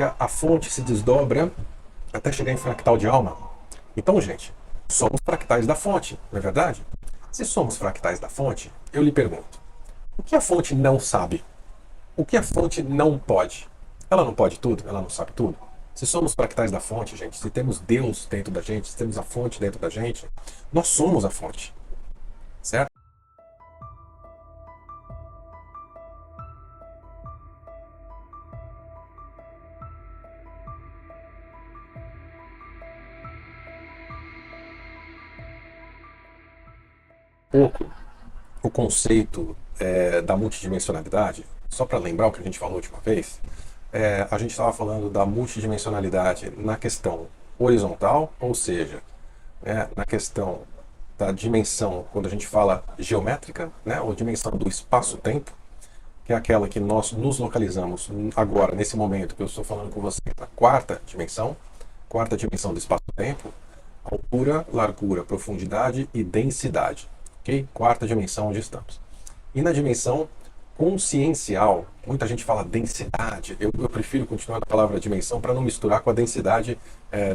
que a fonte se desdobra até chegar em fractal de alma. Então, gente, somos fractais da fonte, não é verdade? Se somos fractais da fonte, eu lhe pergunto, o que a fonte não sabe? O que a fonte não pode? Ela não pode tudo? Ela não sabe tudo? Se somos fractais da fonte, gente, se temos Deus dentro da gente, se temos a fonte dentro da gente, nós somos a fonte, certo? Pouco o conceito da multidimensionalidade, só para lembrar o que a gente falou a última vez, a gente estava falando da multidimensionalidade na questão horizontal, ou seja, na questão da dimensão, quando a gente fala geométrica, né, ou dimensão do espaço-tempo, que é aquela que nós nos localizamos agora, nesse momento que eu estou falando com você, na quarta dimensão do espaço-tempo, altura, largura, profundidade e densidade. Ok? Quarta dimensão onde estamos. E na dimensão consciencial, muita gente fala densidade, eu prefiro continuar na palavra dimensão para não misturar com a densidade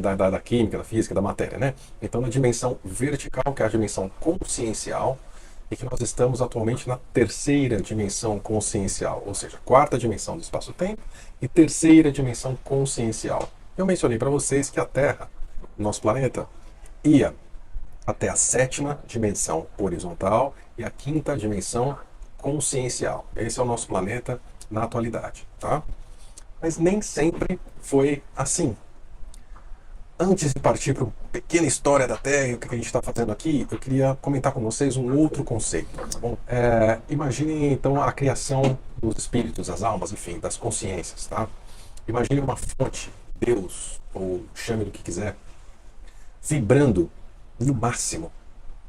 da química, da física, da matéria, né? Então na dimensão vertical, que é a dimensão consciencial, e que nós estamos atualmente na terceira dimensão consciencial, ou seja, quarta dimensão do espaço-tempo e terceira dimensão consciencial. Eu mencionei para vocês que a Terra, nosso planeta, ia até a sétima dimensão horizontal e a quinta dimensão consciencial. Esse é o nosso planeta na atualidade, tá? Mas nem sempre foi assim. Antes de partir para uma pequena história da Terra e o que a gente está fazendo aqui, eu queria comentar com vocês um outro conceito. Tá bom? Imagine então a criação dos espíritos, das almas, enfim, das consciências, tá? Imagine uma fonte, Deus, ou chame do que quiser, vibrando no máximo,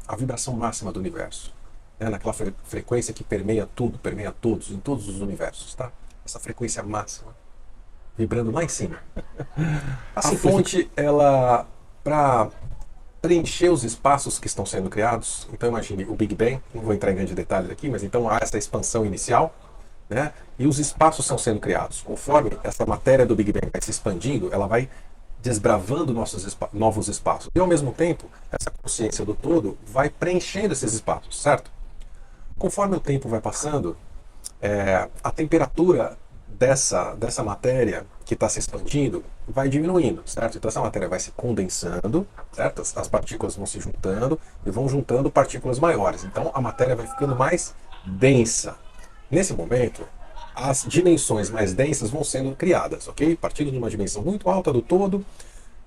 a vibração máxima do universo, né? Naquela frequência que permeia tudo, permeia todos, em todos os universos, tá? Essa frequência máxima, vibrando lá em cima. A fonte, ela, para preencher os espaços que estão sendo criados, então imagine o Big Bang, não vou entrar em grandes detalhes aqui, mas então há essa expansão inicial, né? E os espaços estão sendo criados. Conforme essa matéria do Big Bang vai se expandindo, ela vai desbravando novos espaços. E ao mesmo tempo, essa consciência do todo vai preenchendo esses espaços, certo? Conforme o tempo vai passando, a temperatura dessa matéria que está se expandindo vai diminuindo, certo? Então essa matéria vai se condensando, certo? As partículas vão se juntando e vão juntando partículas maiores. Então a matéria vai ficando mais densa. Nesse momento, as dimensões mais densas vão sendo criadas, ok? Partindo de uma dimensão muito alta do todo,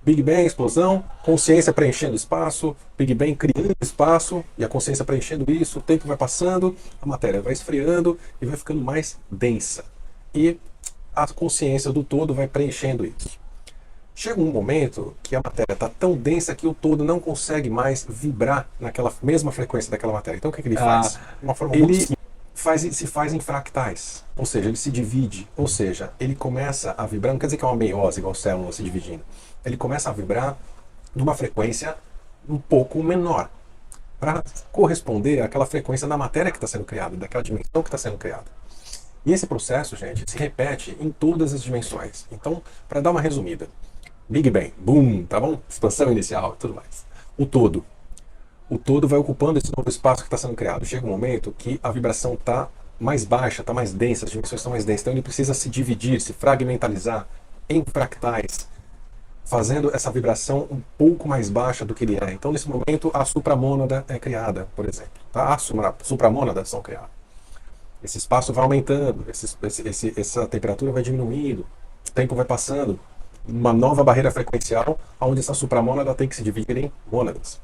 Big Bang, explosão, consciência preenchendo espaço, Big Bang criando espaço e a consciência preenchendo isso, o tempo vai passando, a matéria vai esfriando e vai ficando mais densa. E a consciência do todo vai preenchendo isso. Chega um momento que a matéria está tão densa que o todo não consegue mais vibrar naquela mesma frequência daquela matéria. Então o que ele faz? De uma forma muito simples. Se faz em fractais, ou seja, ele se divide, ou seja, ele começa a vibrar, não quer dizer que é uma meiose, igual células se dividindo, ele começa a vibrar numa frequência um pouco menor, para corresponder àquela frequência da matéria que está sendo criada, daquela dimensão que está sendo criada. E esse processo, gente, se repete em todas as dimensões. Então, para dar uma resumida, Big Bang, boom, tá bom? Expansão inicial e tudo mais. O todo vai ocupando esse novo espaço que está sendo criado. Chega um momento que a vibração está mais baixa, está mais densa, as dimensões estão mais densas. Então ele precisa se dividir, se fragmentalizar em fractais, fazendo essa vibração um pouco mais baixa do que ele é. Então nesse momento a supramônada é criada, por exemplo. Tá? As supramônadas são criadas. Esse espaço vai aumentando, essa temperatura vai diminuindo, o tempo vai passando, uma nova barreira frequencial, onde essa supramônada tem que se dividir em mônadas.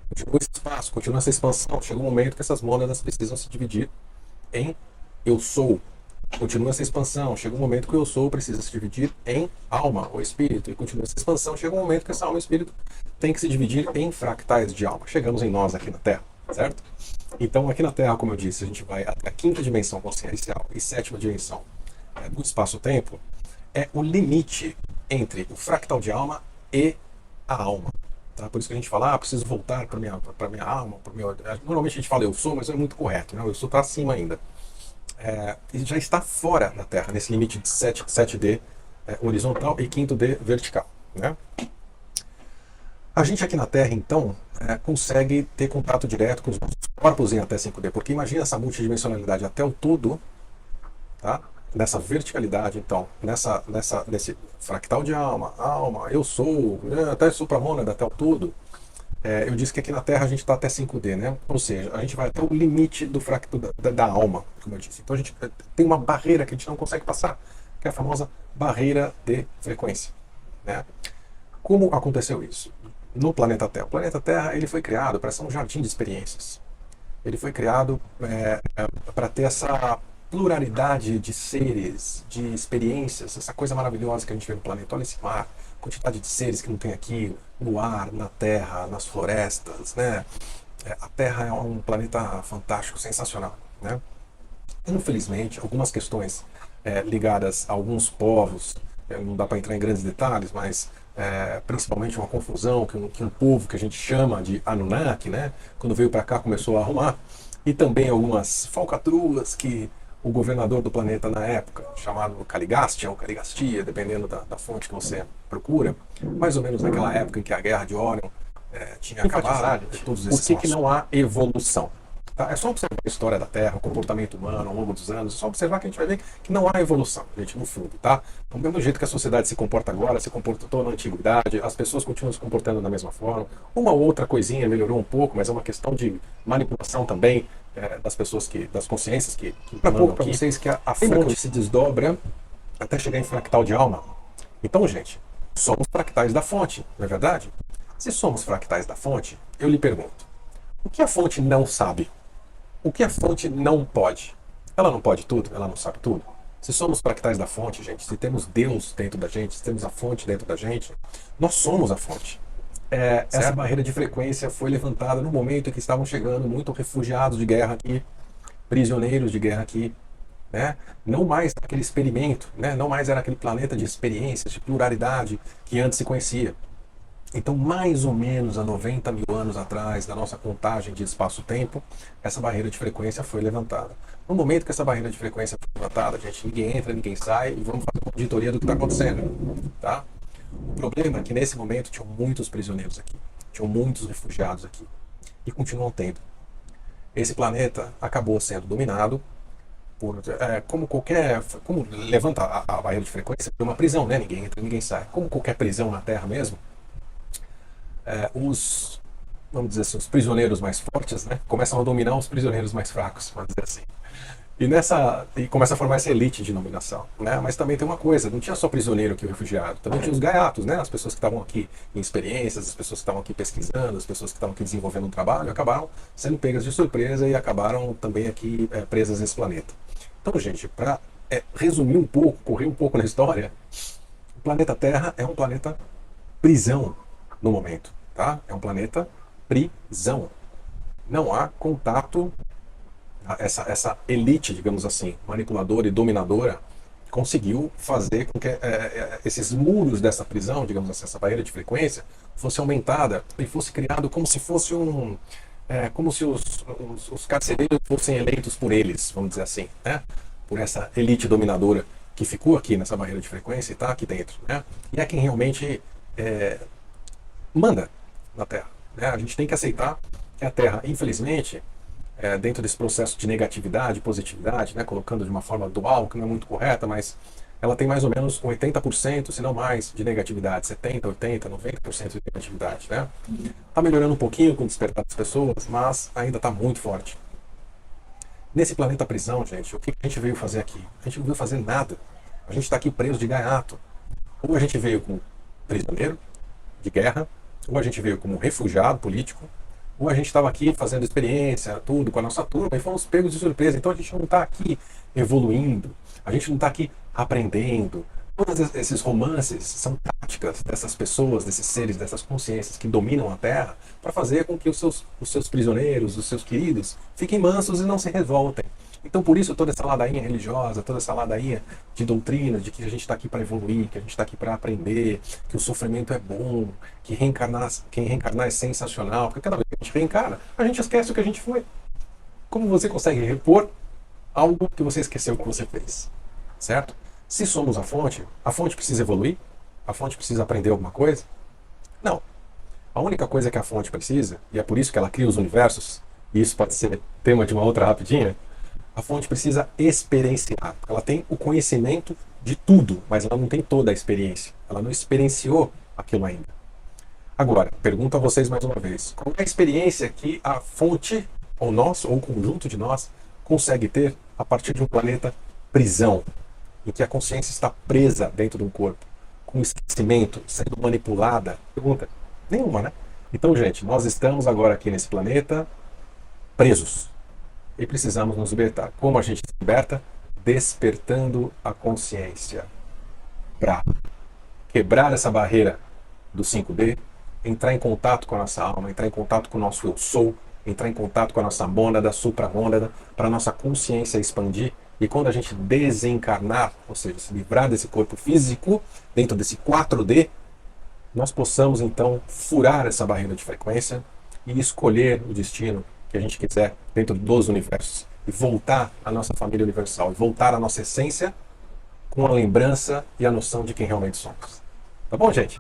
Continua esse espaço, continua essa expansão. Chega um momento que essas mônadas precisam se dividir em eu sou. Continua essa expansão. Chega um momento que o eu sou precisa se dividir em alma ou espírito. E continua essa expansão. Chega um momento que essa alma e espírito tem que se dividir em fractais de alma. Chegamos em nós aqui na Terra, certo? Então aqui na Terra, como eu disse, a gente vai até a quinta dimensão consciencial e sétima dimensão do espaço-tempo. É o limite entre o fractal de alma e a alma. Tá? Por isso que a gente fala, preciso voltar para minha alma, para meu... Normalmente a gente fala eu sou, mas não é muito correto, né? O eu sou está acima ainda. E já está fora da Terra, nesse limite de 7D horizontal e quinto D vertical, né? A gente aqui na Terra, então, consegue ter contato direto com os nossos corpos em até 5D, porque imagina essa multidimensionalidade até o todo, tá? Nessa verticalidade, então, nesse fractal de alma, eu sou, até supramônada, até o todo. Eu disse que aqui na Terra a gente está até 5D, né? Ou seja, a gente vai até o limite do fractal da alma, como eu disse. Então a gente tem uma barreira que a gente não consegue passar, que é a famosa barreira de frequência, né? Como aconteceu isso? No planeta Terra. O planeta Terra ele foi criado para ser um jardim de experiências. Ele foi criado para ter essa pluralidade de seres, de experiências, essa coisa maravilhosa que a gente vê no planeta. Olha esse mar, quantidade de seres que não tem aqui, no ar, na terra, nas florestas, né? A Terra é um planeta fantástico, sensacional, né? Infelizmente, algumas questões ligadas a alguns povos, não dá para entrar em grandes detalhes, mas principalmente uma confusão que um povo que a gente chama de Anunnaki, né, quando veio para cá começou a arrumar, e também algumas falcatruas que o governador do planeta na época, chamado Caligastia ou Caligastia, dependendo da fonte que você procura, mais ou menos naquela época em que a Guerra de Órion tinha acabado, por que não há evolução? Tá? É só observar a história da Terra, o comportamento humano ao longo dos anos, é só observar que a gente vai ver que não há evolução, gente, no fundo, tá? Do mesmo jeito que a sociedade se comporta agora, se comportou na antiguidade, as pessoas continuam se comportando da mesma forma. Uma ou outra coisinha melhorou um pouco, mas é uma questão de manipulação também das pessoas, das consciências que para pouco para vocês que a fonte se desdobra até chegar em fractal de alma. Então, gente, somos fractais da fonte, não é verdade? Se somos fractais da fonte, eu lhe pergunto, o que a fonte não sabe? O que a fonte não pode? Ela não pode tudo? Ela não sabe tudo? Se somos fractais da fonte, gente, se temos Deus dentro da gente, se temos a fonte dentro da gente, nós somos a fonte. Essa barreira de frequência foi levantada no momento em que estavam chegando muitos refugiados de guerra aqui, prisioneiros de guerra aqui, né? Não mais aquele experimento, né? Não mais era aquele planeta de experiências, de pluralidade que antes se conhecia. Então, mais ou menos há 90 mil anos atrás, da nossa contagem de espaço-tempo, essa barreira de frequência foi levantada. No momento que essa barreira de frequência foi levantada, gente, ninguém entra, ninguém sai, e vamos fazer uma auditoria do que está acontecendo, tá? O problema é que nesse momento tinham muitos prisioneiros aqui, tinham muitos refugiados aqui, e continuam tendo. Esse planeta acabou sendo dominado por, como levanta a barreira de frequência, por uma prisão, né? Ninguém entra, ninguém sai. Como qualquer prisão na Terra mesmo, vamos dizer assim, os prisioneiros mais fortes, né, começam a dominar os prisioneiros mais fracos, vamos dizer assim. E começa a formar essa elite de dominação, né? Mas também tem uma coisa, não tinha só prisioneiro aqui, refugiado, também tinha os gaiatos, né? As pessoas que estavam aqui em experiências, as pessoas que estavam aqui pesquisando, as pessoas que estavam aqui desenvolvendo um trabalho, acabaram sendo pegas de surpresa e acabaram também aqui presas nesse planeta. Então, gente, para resumir um pouco, correr um pouco na história, o planeta Terra é um planeta prisão no momento, tá? É um planeta prisão. Não há contato. Essa elite, digamos assim, manipuladora e dominadora, conseguiu fazer com que esses muros dessa prisão, digamos assim, essa barreira de frequência, fosse aumentada e fosse criado como se fosse como se os carcereiros fossem eleitos por eles, vamos dizer assim, né? Por essa elite dominadora que ficou aqui nessa barreira de frequência e está aqui dentro, né? E é quem realmente manda na Terra, né? A gente tem que aceitar que a Terra, infelizmente, dentro desse processo de negatividade e positividade, né, colocando de uma forma dual, que não é muito correta, mas ela tem mais ou menos 80%, se não mais, de negatividade, 70%, 80%, 90% de negatividade. Né? Está melhorando um pouquinho com o despertar das pessoas, mas ainda está muito forte. Nesse planeta prisão, gente, o que a gente veio fazer aqui? A gente não veio fazer nada. A gente está aqui preso de gaiato. Ou a gente veio como prisioneiro de guerra, ou a gente veio como refugiado político, ou a gente estava aqui fazendo experiência, tudo, com a nossa turma, e fomos pegos de surpresa. Então a gente não está aqui evoluindo, a gente não está aqui aprendendo. Todos esses romances são táticas dessas pessoas, desses seres, dessas consciências que dominam a Terra, para fazer com que os seus prisioneiros, os seus queridos, fiquem mansos e não se revoltem. Então, por isso, toda essa ladainha religiosa, toda essa ladainha de doutrina, de que a gente está aqui para evoluir, que a gente está aqui para aprender, que o sofrimento é bom, que quem reencarnar é sensacional, porque cada vez que a gente reencarna, a gente esquece o que a gente foi. Como você consegue repor algo que você esqueceu que você fez? Certo? Se somos a fonte precisa evoluir? A fonte precisa aprender alguma coisa? Não. A única coisa que a fonte precisa, e é por isso que ela cria os universos, e isso pode ser tema de uma outra rapidinha, a fonte precisa experienciar. Ela tem o conhecimento de tudo, mas ela não tem toda a experiência. Ela não experienciou aquilo ainda. Agora, pergunto a vocês mais uma vez: qual é a experiência que a fonte, ou nós, ou o conjunto de nós, consegue ter a partir de um planeta prisão, em que a consciência está presa dentro de um corpo, com esquecimento, sendo manipulada? Pergunta: nenhuma, né? Então, gente, nós estamos agora aqui nesse planeta presos e precisamos nos libertar. Como a gente se liberta? Despertando a consciência para quebrar essa barreira do 5D, entrar em contato com a nossa alma, entrar em contato com o nosso eu sou, entrar em contato com a nossa mônada, supramônada, para a nossa consciência expandir. E quando a gente desencarnar, ou seja, se livrar desse corpo físico, dentro desse 4D, nós possamos então furar essa barreira de frequência e escolher o destino que a gente quiser dentro dos universos e voltar à nossa família universal, e voltar à nossa essência com a lembrança e a noção de quem realmente somos. Tá bom, gente?